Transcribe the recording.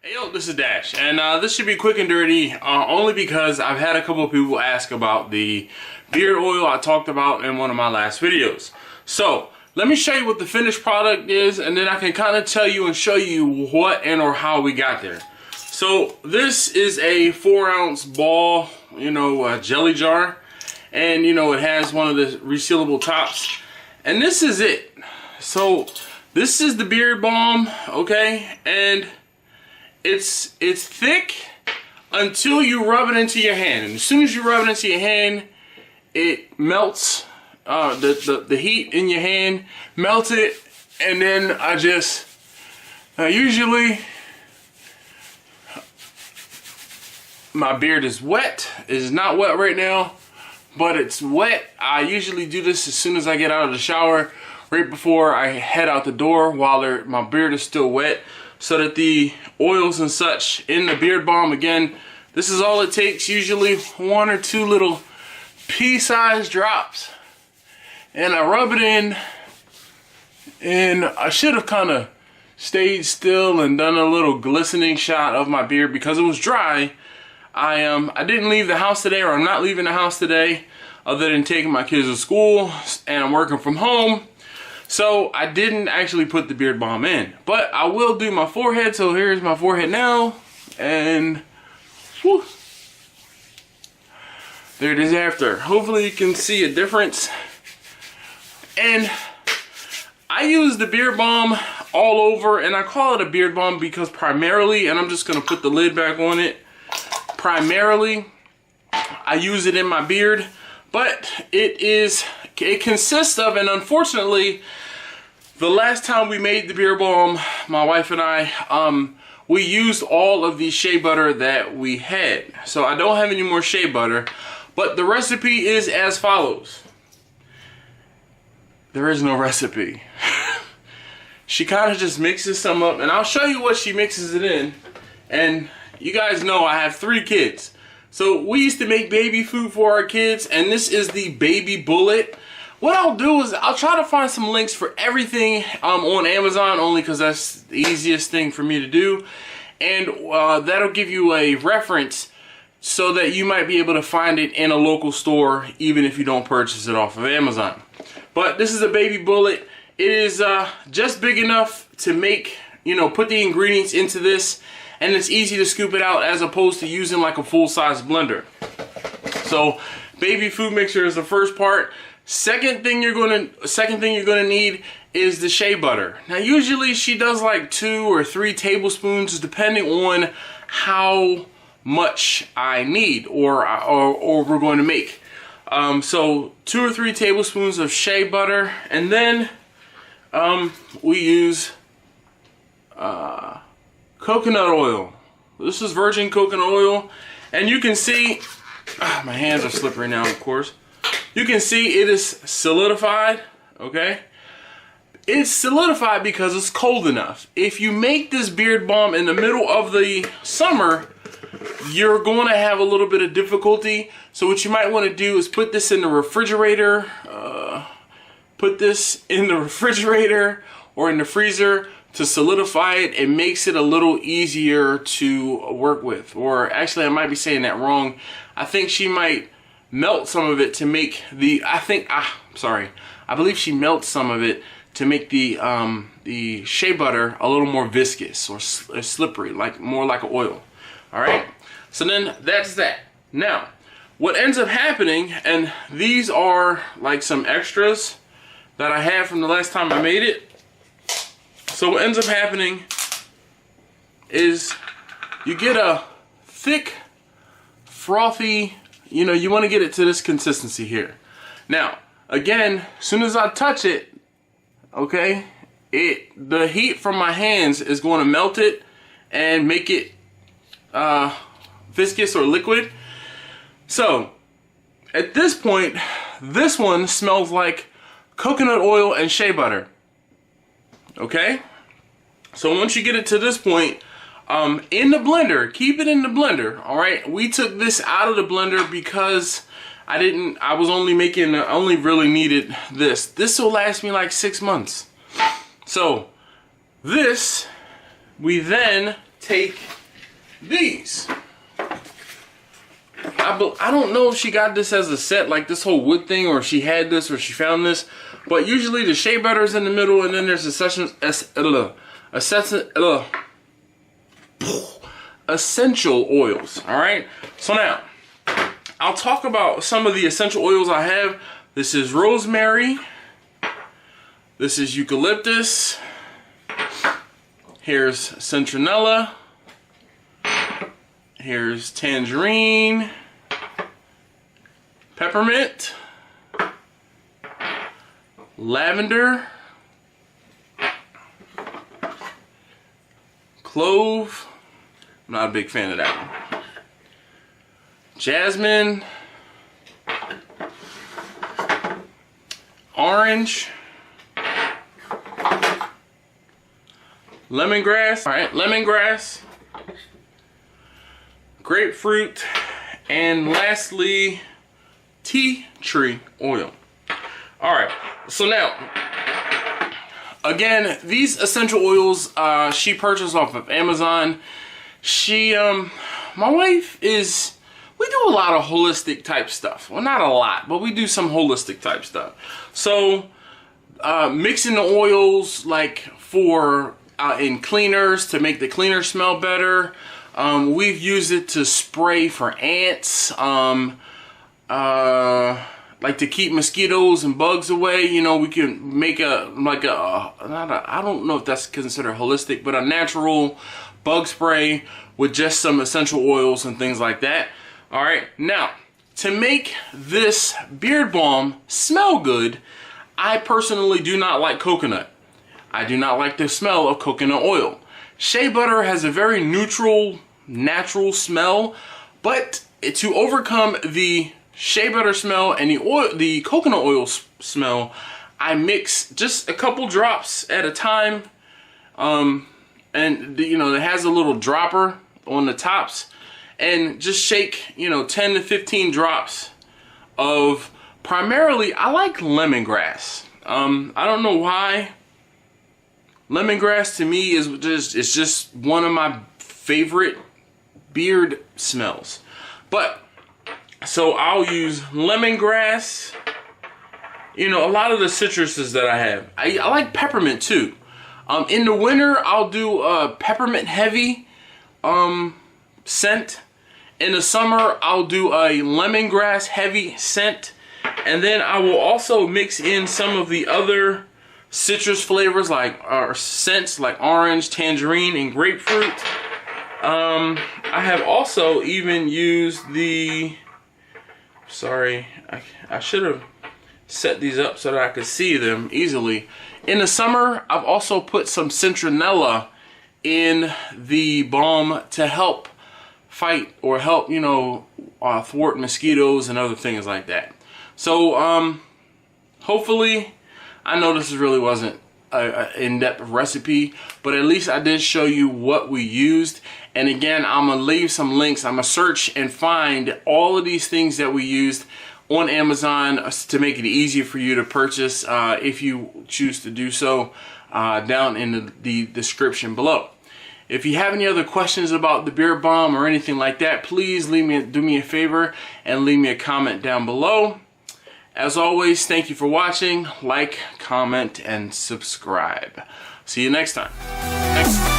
Hey yo, this is Dash, and this should be quick and dirty, only because I've had a couple of people ask about the beard oil I talked about in one of my last videos. So, let me show you what the finished product is, and then I can kind of tell you and show you what and or how we got there. So, this is a 4-ounce ball, jelly jar, and it has one of the resealable tops, and this is it. So, this is the beard balm, okay, and it's thick until you rub it into your hand, and as soon as you rub it into your hand, it melts. The heat in your hand melts it, and then usually my beard is wet. It's not wet right now, but it's wet. I usually do this as soon as I get out of the shower, right before I head out the door, while my beard is still wet, so that the oils and such in the beard balm, again, this is all it takes, usually 1 or 2 little pea-sized drops, and I rub it in, and I should have kind of stayed still and done a little glistening shot of my beard because it was dry. I didn't leave the house today, or I'm not leaving the house today, other than taking my kids to school, and I'm working from home. So I didn't actually put the beard balm in, but I will do my forehead. So here's my forehead now, and whew, there it is after. Hopefully you can see a difference. And I use the beard balm all over, and I call it a beard balm because primarily, and I'm just gonna put the lid back on it, primarily I use it in my beard, but it consists of, and unfortunately, the last time we made the beard balm, my wife and I, we used all of the shea butter that we had. So I don't have any more shea butter, but the recipe is as follows. There is no recipe. She kind of just mixes some up, and I'll show you what she mixes it in. And you guys know I have 3 kids. So we used to make baby food for our kids, and this is the baby bullet. What I'll do is I'll try to find some links for everything on Amazon, only because that's the easiest thing for me to do. And that'll give you a reference so that you might be able to find it in a local store, even if you don't purchase it off of Amazon. But this is a baby bullet. It is just big enough to make, put the ingredients into this, and it's easy to scoop it out as opposed to using like a full-size blender. So baby food mixture is the first part. Second thing you're gonna need is the shea butter. Now usually she does like 2 or 3 tablespoons depending on how much I need or we're going to make. So 2 or 3 tablespoons of shea butter, and then we use coconut oil. This is virgin coconut oil, and you can see my hands are slippery now, of course. You can see it is solidified, okay? It's solidified because it's cold enough. If you make this beard balm in the middle of the summer, you're going to have a little bit of difficulty. So what you might want to do is put this in the refrigerator, or in the freezer to solidify it. It makes it a little easier to work with. Or actually, I might be saying that wrong. I think she might melt some of it to make the, I believe she melts some of it to make the shea butter a little more viscous or slippery, more like an oil. All right, so then that's that. Now, what ends up happening, and these are like some extras that I had from the last time I made it. So what ends up happening is you get a thick, frothy, you want to get it to this consistency here. Now, again, as soon as I touch it, okay, the heat from my hands is going to melt it and make it viscous or liquid. So, at this point, this one smells like coconut oil and shea butter. Okay? So once you get it to this point, in the blender, keep it in the blender, all right? We took this out of the blender because I only really needed this. This will last me like 6 months. So this, we then take these. I don't know if she got this as a set, like this whole wood thing, or she had this, or she found this. But usually the shea butter is in the middle, and then there's essential oils. All right. So now I'll talk about some of the essential oils I have. This is rosemary. This is eucalyptus. Here's citronella. Here's tangerine, peppermint, lavender, clove. I'm not a big fan of that one. Jasmine, orange, lemongrass. All right, lemongrass, grapefruit, and lastly, tea tree oil. All right, so now, again, these essential oils she purchased off of Amazon. She, my wife is, we do a lot of holistic type stuff. Well, not a lot, but we do some holistic type stuff. So, mixing the oils like for in cleaners to make the cleaner smell better. We've used it to spray for ants, like to keep mosquitoes and bugs away. You know, we can make I don't know if that's considered holistic, but a natural bug spray with just some essential oils and things like that. All right, now to make this beard balm smell good, I personally do not like coconut. I do not like the smell of coconut oil. Shea butter has a very neutral, natural smell, but to overcome the shea butter smell and the coconut oil smell, I mix just a couple drops at a time. And you know, it has a little dropper on the tops, and just shake, you know, 10 to 15 drops of, primarily I like lemongrass. I don't know why. Lemongrass to me is just one of my favorite beard smells. But so I'll use lemongrass. You know, a lot of the citruses that I have. I like peppermint too. In the winter I'll do a peppermint heavy scent. In the summer I'll do a lemongrass heavy scent. And then I will also mix in some of the other citrus flavors like scents like orange, tangerine, and grapefruit. I have also even used the, sorry, I should have set these up so that I could see them easily. In the summer, I've also put some citronella in the balm to help fight or help, you know, thwart mosquitoes and other things like that. So, hopefully, I know this really wasn't an in-depth recipe, but at least I did show you what we used. And again, I'm gonna leave some links. I'm gonna search and find all of these things that we used on Amazon to make it easier for you to purchase if you choose to do so, down in the description below. If you have any other questions about the beard balm or anything like that, please do me a favor and leave me a comment down below. As always, thank you for watching. Like, comment, and subscribe. See you next time. Thanks.